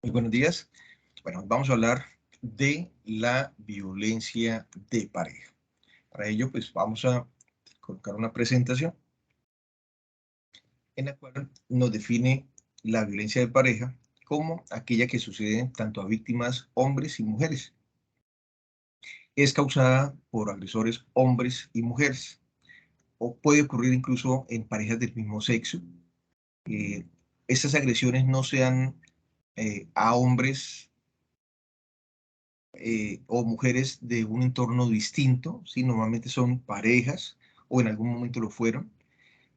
Muy buenos días. Bueno, vamos a hablar de la violencia de pareja. Para ello, pues vamos a colocar una presentación en la cual nos define la violencia de pareja como aquella que sucede tanto a víctimas hombres y mujeres. Es causada por agresores hombres y mujeres o puede ocurrir incluso en parejas del mismo sexo. Eh, Estas agresiones no se dan a hombres o mujeres de un entorno distinto, ¿sí? Normalmente son parejas o en algún momento lo fueron,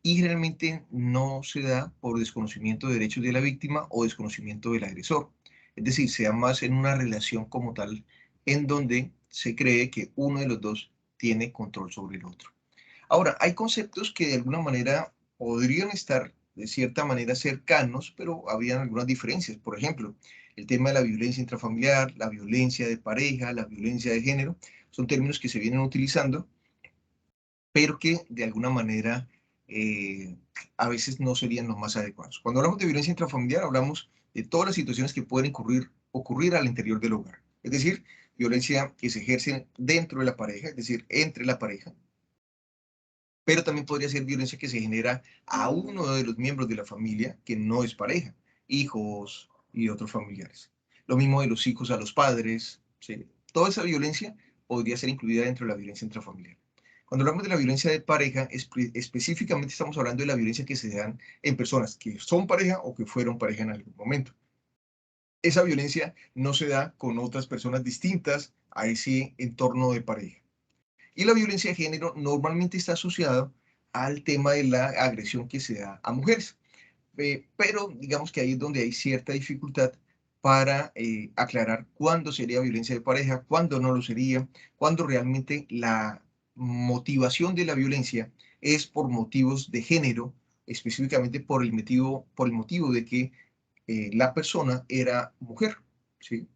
y generalmente no se da por desconocimiento de derechos de la víctima o desconocimiento del agresor. Es decir, se da más en una relación como tal, en donde se cree que uno de los dos tiene control sobre el otro. Ahora, hay conceptos que de alguna manera podrían estar de cierta manera cercanos, pero habían algunas diferencias. Por ejemplo, el tema de la violencia intrafamiliar, la violencia de pareja, la violencia de género, son términos que se vienen utilizando, pero que de alguna manera eh, a veces no serían los más adecuados. Cuando hablamos de violencia intrafamiliar, hablamos de todas las situaciones que pueden ocurrir al interior del hogar. Es decir, violencia que se ejerce dentro de la pareja, es decir, entre la pareja, pero también podría ser violencia que se genera a uno de los miembros de la familia que no es pareja, hijos y otros familiares. Lo mismo de los hijos a los padres, ¿sí? Toda esa violencia podría ser incluida dentro de la violencia intrafamiliar. Cuando hablamos de la violencia de pareja, específicamente estamos hablando de la violencia que se dan en personas que son pareja o que fueron pareja en algún momento. Esa violencia no se da con otras personas distintas a ese entorno de pareja. Y la violencia de género normalmente está asociada al tema de la agresión que se da a mujeres. Pero digamos que ahí es donde hay cierta dificultad para aclarar cuándo sería violencia de pareja, cuándo no lo sería, cuándo realmente la motivación de la violencia es por motivos de género, específicamente por el motivo de que la persona era mujer, ¿sí?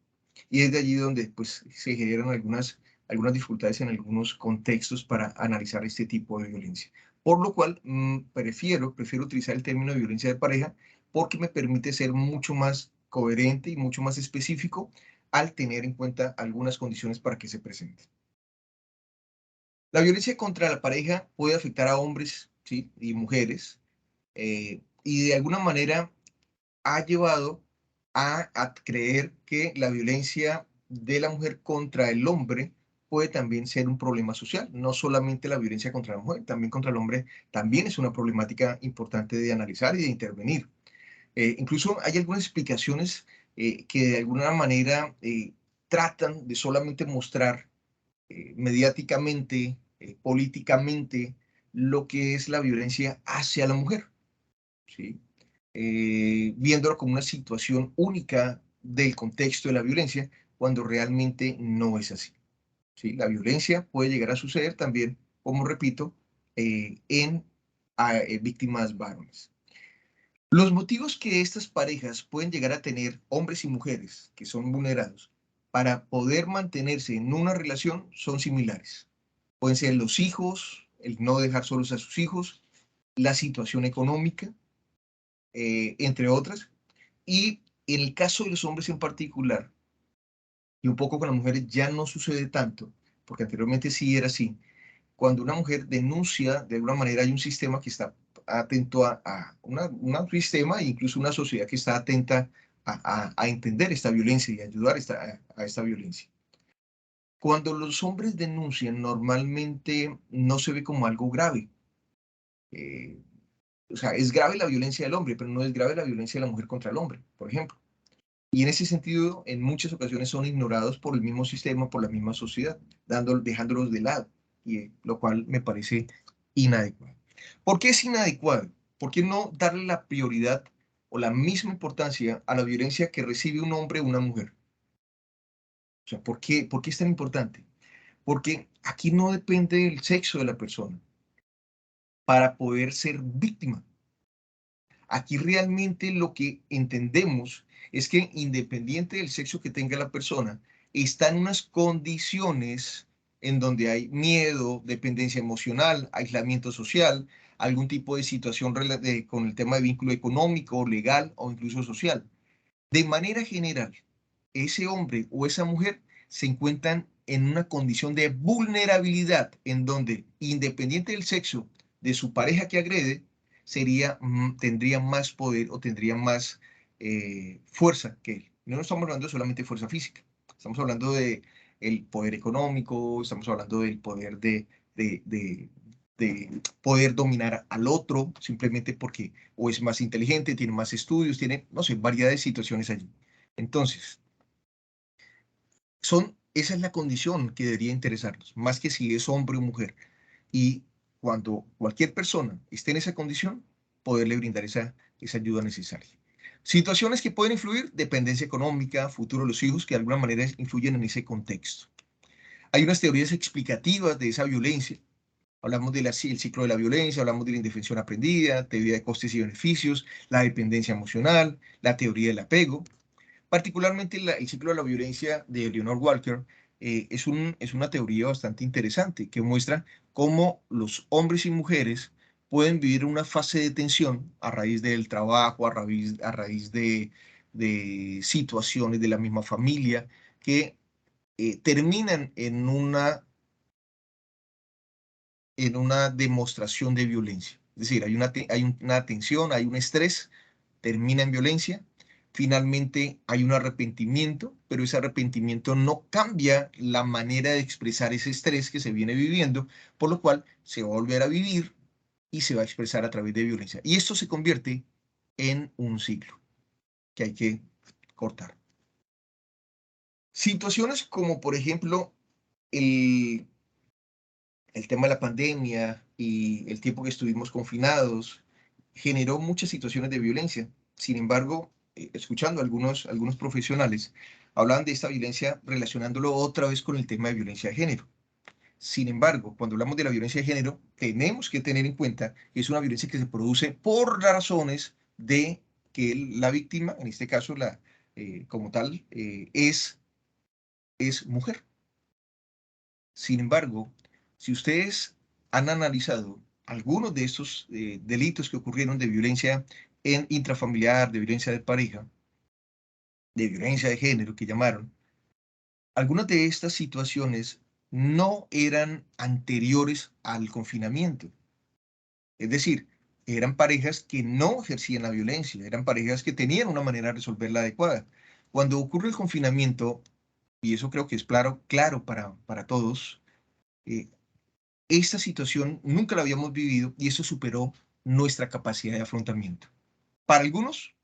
Y es de allí donde pues, se generan algunas dificultades en algunos contextos para analizar este tipo de violencia. Por lo cual, prefiero utilizar el término de violencia de pareja porque me permite ser mucho más coherente y mucho más específico al tener en cuenta algunas condiciones para que se presente. La violencia contra la pareja puede afectar a hombres, ¿sí? Y mujeres, y de alguna manera ha llevado a creer que la violencia de la mujer contra el hombre puede también ser un problema social. No solamente la violencia contra la mujer, también contra el hombre, también es una problemática importante de analizar y de intervenir. Incluso hay algunas explicaciones que de alguna manera tratan de solamente mostrar mediáticamente, políticamente, lo que es la violencia hacia la mujer, ¿sí? Viéndolo como una situación única del contexto de la violencia, cuando realmente no es así, ¿sí? La violencia puede llegar a suceder también, como repito, en víctimas varones. Los motivos que estas parejas pueden llegar a tener, hombres y mujeres, que son vulnerados, para poder mantenerse en una relación son similares. Pueden ser los hijos, el no dejar solos a sus hijos, la situación económica, entre otras. Y en el caso de los hombres en particular, y un poco con las mujeres ya no sucede tanto, porque anteriormente sí era así. Cuando una mujer denuncia, de alguna manera hay un sistema que está atento a un sistema e incluso una sociedad que está atenta a entender esta violencia y ayudar a esta violencia. Cuando los hombres denuncian, normalmente no se ve como algo grave. Eh, o sea, es grave la violencia del hombre, pero no es grave la violencia de la mujer contra el hombre, por ejemplo. Y en ese sentido, en muchas ocasiones son ignorados por el mismo sistema, por la misma sociedad, dejándolos de lado, lo cual me parece inadecuado. ¿Por qué es inadecuado? ¿Por qué no darle la prioridad o la misma importancia a la violencia que recibe un hombre o una mujer? O sea, ¿por qué es tan importante? Porque aquí no depende del sexo de la persona para poder ser víctima. Aquí realmente lo que entendemos es que independiente del sexo que tenga la persona, está en unas condiciones en donde hay miedo, dependencia emocional, aislamiento social, algún tipo de situación con el tema de vínculo económico, legal o incluso social. De manera general, ese hombre o esa mujer se encuentran en una condición de vulnerabilidad en donde, independiente del sexo de su pareja que agrede, tendría más poder o tendría más fuerza que él. No estamos hablando solamente de fuerza física, estamos hablando de el poder económico, estamos hablando del poder de, de, de poder dominar al otro simplemente porque o es más inteligente, tiene más estudios, tiene, no sé, variedad de situaciones allí. Entonces, esa es la condición que debería interesarnos, más que si es hombre o mujer. Y cuando cualquier persona esté en esa condición, poderle brindar esa ayuda necesaria. Situaciones que pueden influir, dependencia económica, futuro de los hijos, que de alguna manera influyen en ese contexto. Hay unas teorías explicativas de esa violencia. Hablamos del ciclo de la violencia, hablamos de la indefensión aprendida, teoría de costes y beneficios, la dependencia emocional, la teoría del apego. Particularmente el ciclo de la violencia de Leonore Walker es una teoría bastante interesante que muestra cómo los hombres y mujeres pueden vivir una fase de tensión a raíz del trabajo, a raíz de situaciones de la misma familia que terminan en una demostración de violencia. Es decir, hay una tensión, hay un estrés, termina en violencia. Finalmente hay un arrepentimiento, pero ese arrepentimiento no cambia la manera de expresar ese estrés que se viene viviendo, por lo cual se va a volver a vivir y se va a expresar a través de violencia. Y esto se convierte en un ciclo que hay que cortar. Situaciones como, por ejemplo, el el tema de la pandemia y el tiempo que estuvimos confinados generó muchas situaciones de violencia. Sin embargo, escuchando a algunos profesionales, hablaban de esta violencia relacionándolo otra vez con el tema de violencia de género. Sin embargo, cuando hablamos de la violencia de género, tenemos que tener en cuenta que es una violencia que se produce por razones de que la víctima, en este caso como tal, es mujer. Sin embargo, si ustedes han analizado algunos de estos delitos que ocurrieron de violencia intrafamiliar, de violencia de pareja, de violencia de género que llamaron, algunas de estas situaciones no eran anteriores al confinamiento. Es decir, eran parejas que no ejercían la violencia, eran parejas que tenían una manera de resolverla adecuada. Cuando ocurre el confinamiento, y eso creo que es claro para todos, eh, esta situación nunca la habíamos vivido y eso superó nuestra capacidad de afrontamiento. Para algunos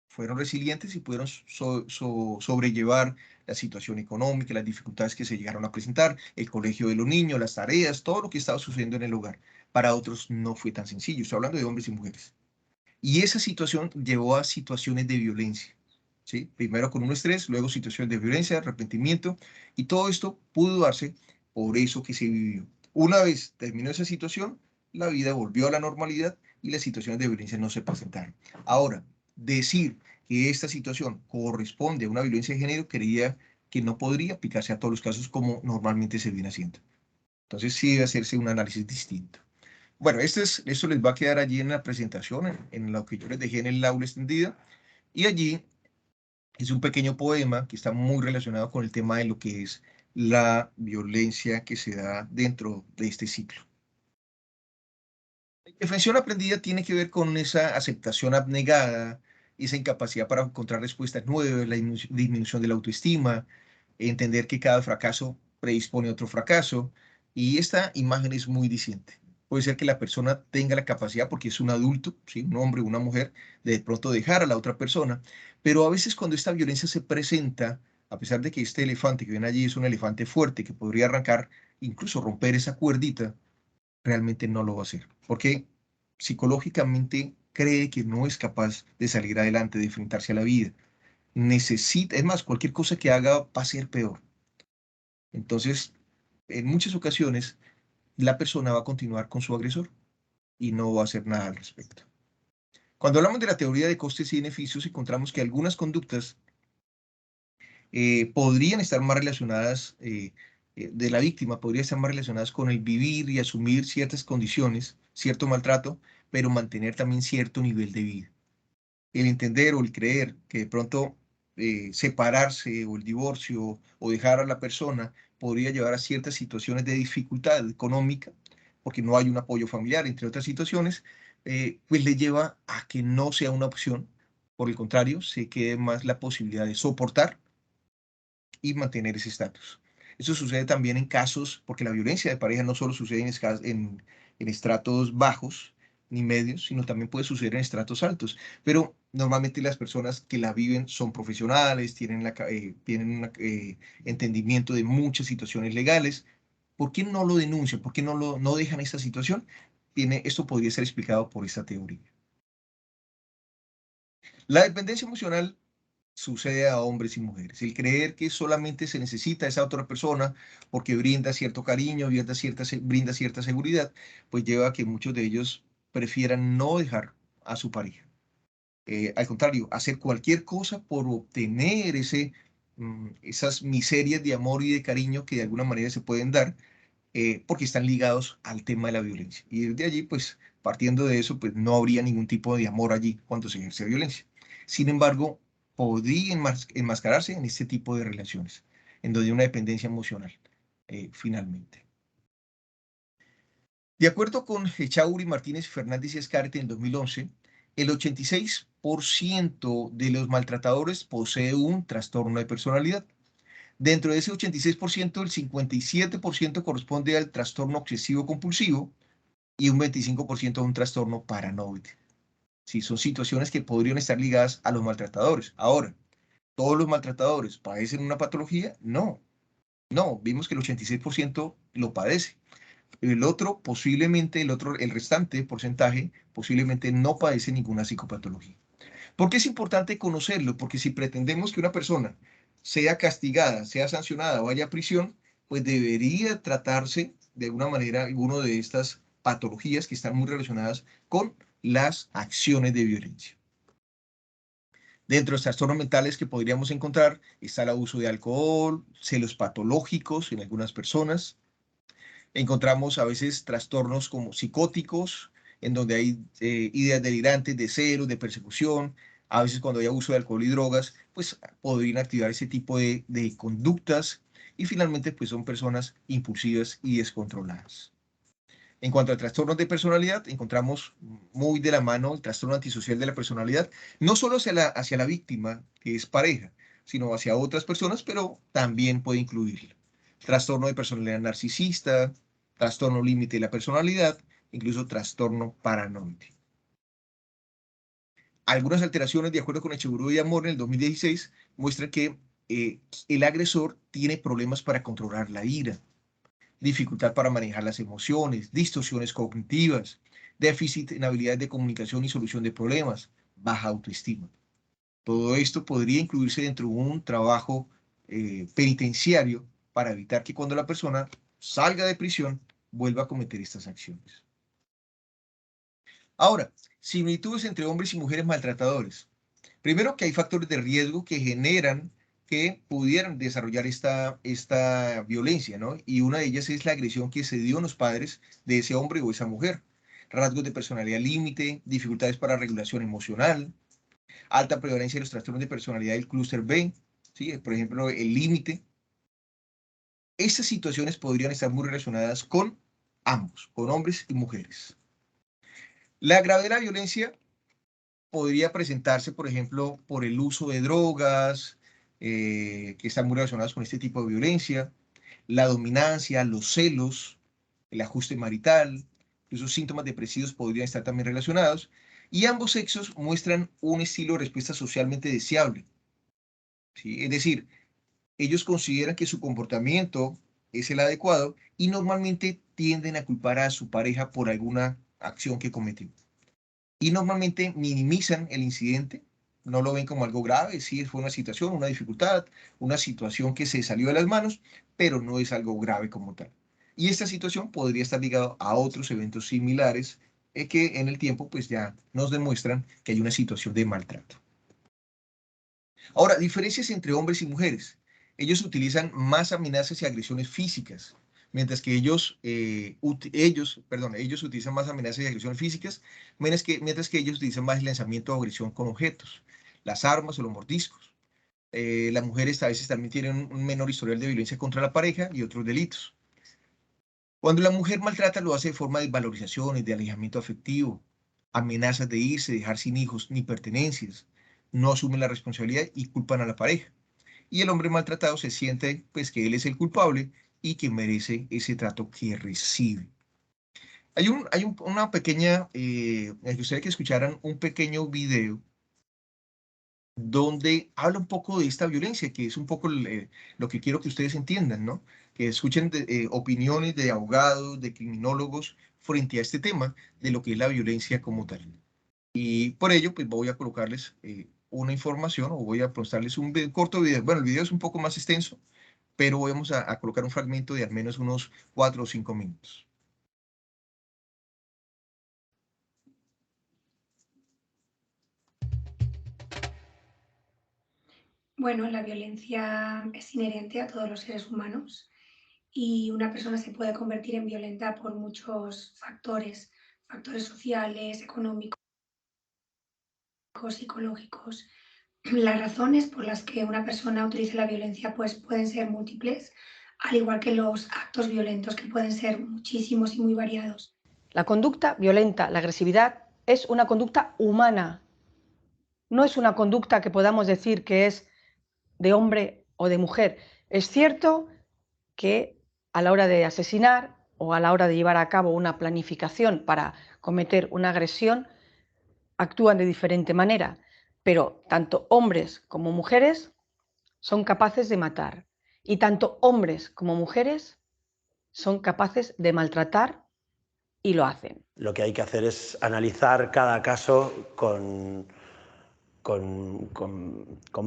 fueron resilientes y pudieron sobrellevar la situación económica, las dificultades que se llegaron a presentar, el colegio de los niños, las tareas, todo lo que estaba sucediendo en el hogar. Para otros no fue tan sencillo, estoy hablando de hombres y mujeres. Y esa situación llevó a situaciones de violencia. ¿Sí? Primero con un estrés, luego situaciones de violencia, arrepentimiento, y todo esto pudo darse por eso que se vivió. Una vez terminó esa situación, la vida volvió a la normalidad y las situaciones de violencia no se presentaron. Ahora, decir que esta situación corresponde a una violencia de género, creía que no podría aplicarse a todos los casos como normalmente se viene haciendo. Entonces sí debe hacerse un análisis distinto. Bueno, esto les va a quedar allí en la presentación, en lo que yo les dejé en el aula extendida. Y allí es un pequeño poema que está muy relacionado con el tema de lo que es la violencia que se da dentro de este ciclo. La indefensión aprendida tiene que ver con esa aceptación abnegada, esa incapacidad para encontrar respuestas nuevas, la disminución de la autoestima, entender que cada fracaso predispone a otro fracaso. Y esta imagen es muy diciente. Puede ser que la persona tenga la capacidad, porque es un adulto, ¿sí? Un hombre o una mujer, de pronto dejar a la otra persona, pero a veces cuando esta violencia se presenta, a pesar de que este elefante que ven allí es un elefante fuerte que podría arrancar, incluso romper esa cuerdita, realmente no lo va a hacer, porque psicológicamente cree que no es capaz de salir adelante, de enfrentarse a la vida. Necesita, es más, cualquier cosa que haga va a ser peor. Entonces, en muchas ocasiones, la persona va a continuar con su agresor y no va a hacer nada al respecto. Cuando hablamos de la teoría de costes y beneficios, encontramos que algunas conductas podrían estar más relacionadas, de la víctima, podrían estar más relacionadas con el vivir y asumir ciertas condiciones, cierto maltrato, pero mantener también cierto nivel de vida. el entender o el creer que de pronto separarse o el divorcio o dejar a la persona podría llevar a ciertas situaciones de dificultad económica, porque no hay un apoyo familiar, entre otras situaciones, pues le lleva a que no sea una opción. Por el contrario, se quede más la posibilidad de soportar y mantener ese estatus. Eso sucede también en casos, porque la violencia de pareja no solo sucede en estratos bajos ni medios, sino también puede suceder en estratos altos. Pero normalmente las personas que la viven son profesionales, tienen un entendimiento de muchas situaciones legales. ¿Por qué no lo denuncian? ¿Por qué no dejan esta situación? Esto podría ser explicado por esta teoría. La dependencia emocional sucede a hombres y mujeres. El creer que solamente se necesita a esa otra persona porque brinda cierto cariño, brinda cierta seguridad, pues lleva a que muchos de ellos prefieran no dejar a su pareja. Al contrario, hacer cualquier cosa por obtener esas miserias de amor y de cariño que de alguna manera se pueden dar, porque están ligados al tema de la violencia. Y desde allí, pues, partiendo de eso, pues no habría ningún tipo de amor allí cuando se ejerce violencia. Sin embargo, podría enmascararse en este tipo de relaciones, en donde hay una dependencia emocional, finalmente. De acuerdo con Echauri, Martínez, Fernández y Escarte en 2011, el 86% de los maltratadores posee un trastorno de personalidad. Dentro de ese 86%, el 57% corresponde al trastorno obsesivo compulsivo y un 25% a un trastorno paranoide. Sí, son situaciones que podrían estar ligadas a los maltratadores. Ahora, ¿todos los maltratadores padecen una patología? No, no, vimos que el 86% lo padece. El restante porcentaje, posiblemente no padece ninguna psicopatología. ¿Por qué es importante conocerlo? Porque si pretendemos que una persona sea castigada, sea sancionada o vaya a prisión, pues debería tratarse de alguna manera alguna de estas patologías que están muy relacionadas con las acciones de violencia. Dentro de los trastornos mentales que podríamos encontrar está el abuso de alcohol, celos patológicos en algunas personas. Encontramos a veces trastornos como psicóticos, en donde hay ideas delirantes de celos, de persecución. A veces cuando hay abuso de alcohol y drogas, pues podrían activar ese tipo de conductas. Y finalmente, pues son personas impulsivas y descontroladas. En cuanto a trastornos de personalidad, encontramos muy de la mano el trastorno antisocial de la personalidad, no solo hacia la víctima, que es pareja, sino hacia otras personas, pero también puede incluir trastorno de personalidad narcisista, trastorno límite de la personalidad, incluso trastorno paranoide. Algunas alteraciones, de acuerdo con Echeverría y Amor, en el 2016, muestran que el agresor tiene problemas para controlar la ira, dificultad para manejar las emociones, distorsiones cognitivas, déficit en habilidades de comunicación y solución de problemas, baja autoestima. Todo esto podría incluirse dentro de un trabajo penitenciario para evitar que cuando la persona salga de prisión vuelva a cometer estas acciones. Ahora, similitudes entre hombres y mujeres maltratadores. Primero que hay factores de riesgo que generan que pudieran desarrollar esta violencia, ¿no? Y una de ellas es la agresión que se dio a los padres de ese hombre o esa mujer. Rasgos de personalidad límite, dificultades para regulación emocional, alta prevalencia de los trastornos de personalidad del clúster B, ¿sí? Por ejemplo, el límite. Estas situaciones podrían estar muy relacionadas con ambos, con hombres y mujeres. La gravedad de la violencia podría presentarse, por ejemplo, por el uso de drogas, que están muy relacionadas con este tipo de violencia, la dominancia, los celos, el ajuste marital, esos síntomas depresivos podrían estar también relacionados, y ambos sexos muestran un estilo de respuesta socialmente deseable, ¿sí? Es decir, ellos consideran que su comportamiento es el adecuado y normalmente tienden a culpar a su pareja por alguna acción que cometió y normalmente minimizan el incidente, no lo ven como algo grave, sí fue una situación, una dificultad, una situación que se salió de las manos, pero no es algo grave como tal. Y esta situación podría estar ligada a otros eventos similares que en el tiempo pues ya nos demuestran que hay una situación de maltrato. Ahora, diferencias entre hombres y mujeres. Ellos utilizan más amenazas y agresiones físicas, mientras que ellos utilizan más amenazas y agresiones físicas, mientras que ellos utilizan más el lanzamiento o agresión con objetos, las armas o los mordiscos. Las mujeres a veces también tienen un menor historial de violencia contra la pareja y otros delitos. Cuando la mujer maltrata, lo hace de forma de valorización y de alejamiento afectivo, amenazas de irse, dejar sin hijos ni pertenencias, no asumen la responsabilidad y culpan a la pareja. Y el hombre maltratado se siente pues que él es el culpable y que merece ese trato que recibe. Una pequeña, me gustaría que escucharan un pequeño video donde habla un poco de esta violencia, que es un poco lo que quiero que ustedes entiendan, ¿no? Que escuchen opiniones de abogados, de criminólogos frente a este tema de lo que es la violencia como tal. Y por ello, pues voy a colocarles una información o voy a mostrarles un corto video. Bueno, el video es un poco más extenso, pero vamos a colocar un fragmento de al menos unos 4 o 5 minutos. Bueno, la violencia es inherente a todos los seres humanos y una persona se puede convertir en violenta por muchos factores, factores sociales, económicos, psicológicos. Las razones por las que una persona utiliza la violencia pues pueden ser múltiples, al igual que los actos violentos, que pueden ser muchísimos y muy variados. La conducta violenta, la agresividad, es una conducta humana. No es una conducta que podamos decir que es de hombre o de mujer. Es cierto que a la hora de asesinar o a la hora de llevar a cabo una planificación para cometer una agresión, actúan de diferente manera, pero tanto hombres como mujeres son capaces de matar y tanto hombres como mujeres son capaces de maltratar y lo hacen. Lo que hay que hacer es analizar cada caso con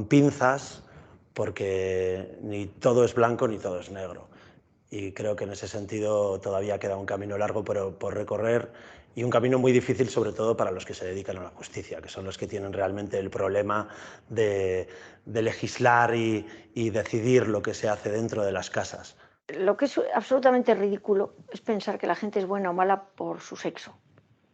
pinzas, porque ni todo es blanco ni todo es negro. Y creo que en ese sentido todavía queda un camino largo por recorrer y un camino muy difícil, sobre todo para los que se dedican a la justicia, que son los que tienen realmente el problema de legislar y decidir lo que se hace dentro de las casas. Lo que es absolutamente ridículo es pensar que la gente es buena o mala por su sexo,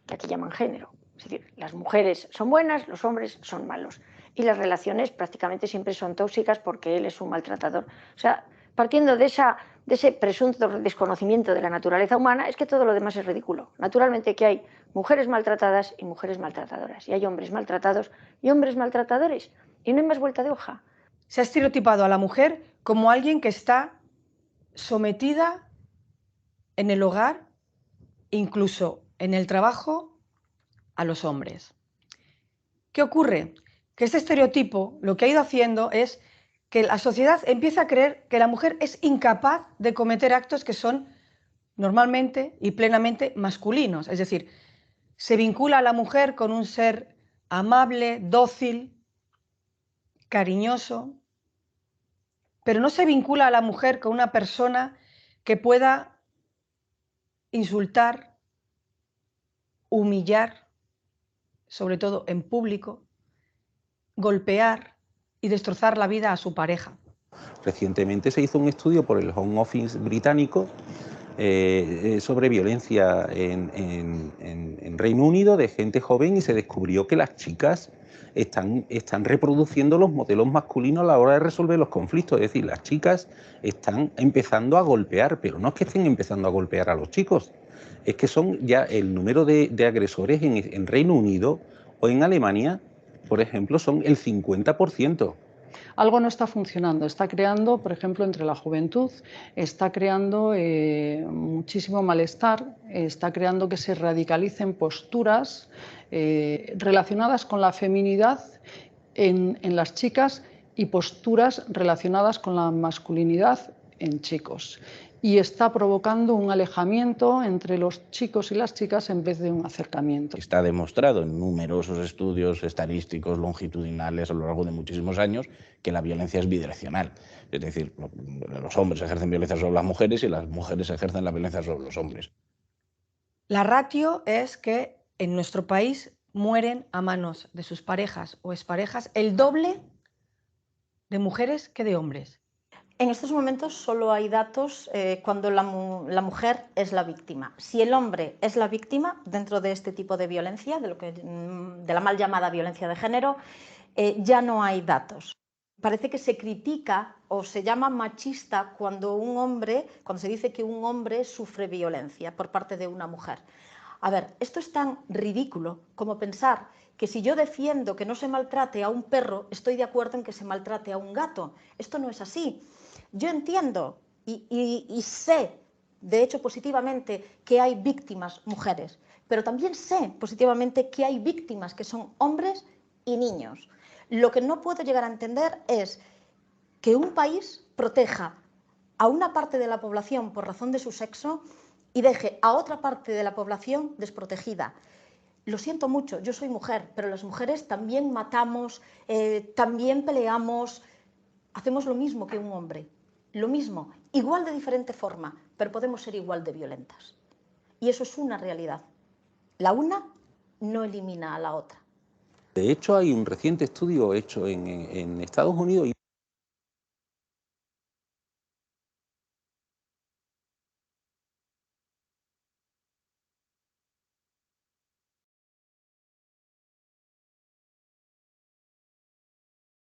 que aquí llaman género. Es decir, las mujeres son buenas, los hombres son malos. Y las relaciones prácticamente siempre son tóxicas porque él es un maltratador. O sea, partiendo de ese presunto desconocimiento de la naturaleza humana, es que todo lo demás es ridículo. Naturalmente que hay mujeres maltratadas y mujeres maltratadoras. Y hay hombres maltratados y hombres maltratadores. Y no hay más vuelta de hoja. Se ha estereotipado a la mujer como alguien que está sometida en el hogar, incluso en el trabajo, a los hombres. ¿Qué ocurre? Que este estereotipo lo que ha ido haciendo es que la sociedad empieza a creer que la mujer es incapaz de cometer actos que son normalmente y plenamente masculinos. Es decir, se vincula a la mujer con un ser amable, dócil, cariñoso, pero no se vincula a la mujer con una persona que pueda insultar, humillar, sobre todo en público, golpear y destrozar la vida a su pareja. Recientemente se hizo un estudio por el Home Office británico sobre violencia en Reino Unido de gente joven y se descubrió que las chicas están reproduciendo los modelos masculinos a la hora de resolver los conflictos. Es decir, las chicas están empezando a golpear, pero no es que estén empezando a golpear a los chicos, es que son ya el número de agresores en Reino Unido o en Alemania, por ejemplo, son el 50%. Algo no está funcionando, está creando, por ejemplo, entre la juventud, está creando muchísimo malestar, está creando que se radicalicen posturas relacionadas con la feminidad en las chicas y posturas relacionadas con la masculinidad en chicos. Y está provocando un alejamiento entre los chicos y las chicas en vez de un acercamiento. Está demostrado en numerosos estudios estadísticos longitudinales a lo largo de muchísimos años que la violencia es bidireccional. Es decir, los hombres ejercen violencia sobre las mujeres y las mujeres ejercen la violencia sobre los hombres. La ratio es que en nuestro país mueren a manos de sus parejas o exparejas el doble de mujeres que de hombres. En estos momentos solo hay datos cuando la mujer es la víctima. Si el hombre es la víctima dentro de este tipo de violencia, de la mal llamada violencia de género, ya no hay datos. Parece que se critica o se llama machista cuando se dice que un hombre sufre violencia por parte de una mujer. A ver, esto es tan ridículo como pensar que si yo defiendo que no se maltrate a un perro, estoy de acuerdo en que se maltrate a un gato. Esto no es así. Yo entiendo y sé, de hecho positivamente, que hay víctimas mujeres, pero también sé positivamente que hay víctimas que son hombres y niños. Lo que no puedo llegar a entender es que un país proteja a una parte de la población por razón de su sexo y deje a otra parte de la población desprotegida. Lo siento mucho, yo soy mujer, pero las mujeres también matamos, también peleamos, hacemos lo mismo que un hombre, lo mismo, igual de diferente forma, pero podemos ser igual de violentas. Y eso es una realidad. La una no elimina a la otra. De hecho, hay un reciente estudio hecho en Estados Unidos.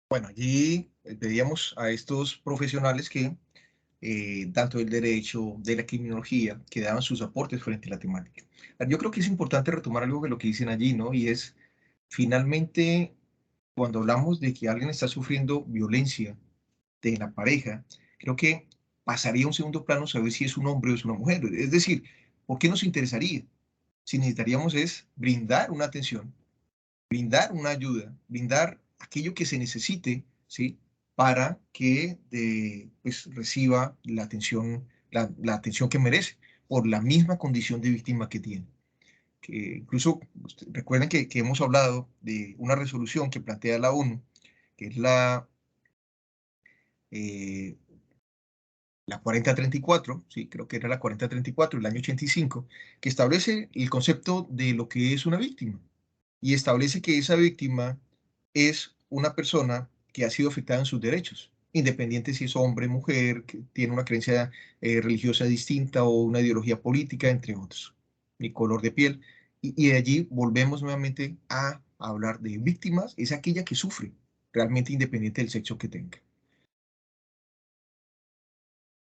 Bueno, allí pedíamos a estos profesionales que, tanto del derecho, de la criminología, que daban sus aportes frente a la temática. Yo creo que es importante retomar algo de lo que dicen allí, ¿no? Y es, finalmente, cuando hablamos de que alguien está sufriendo violencia de la pareja, creo que pasaría a un segundo plano saber si es un hombre o es una mujer. Es decir, ¿por qué nos interesaría? Si necesitaríamos es brindar una atención, brindar una ayuda, brindar aquello que se necesite, ¿sí? Para que pues, reciba la atención que merece por la misma condición de víctima que tiene. Que incluso recuerden que hemos hablado de una resolución que plantea la ONU, que es la 4034, sí, creo que era la 4034 del año 85, que establece el concepto de lo que es una víctima y establece que esa víctima es una persona que ha sido afectada en sus derechos, independiente si es hombre, mujer, que tiene una creencia religiosa distinta o una ideología política, entre otros, ni color de piel. Y de allí volvemos nuevamente a hablar de víctimas, es aquella que sufre, realmente independiente del sexo que tenga.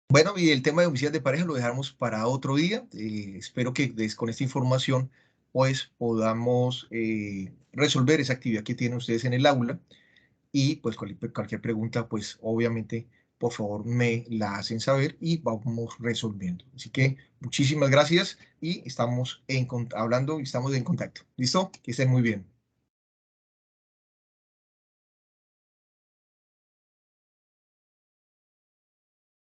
Bueno, y el tema de homicidios de pareja lo dejamos para otro día. Espero que con esta información pues podamos resolver esa actividad que tienen ustedes en el aula y pues cualquier pregunta pues obviamente por favor me la hacen saber y vamos resolviendo. Así que muchísimas gracias y estamos hablando y estamos en contacto. ¿Listo? Que estén muy bien.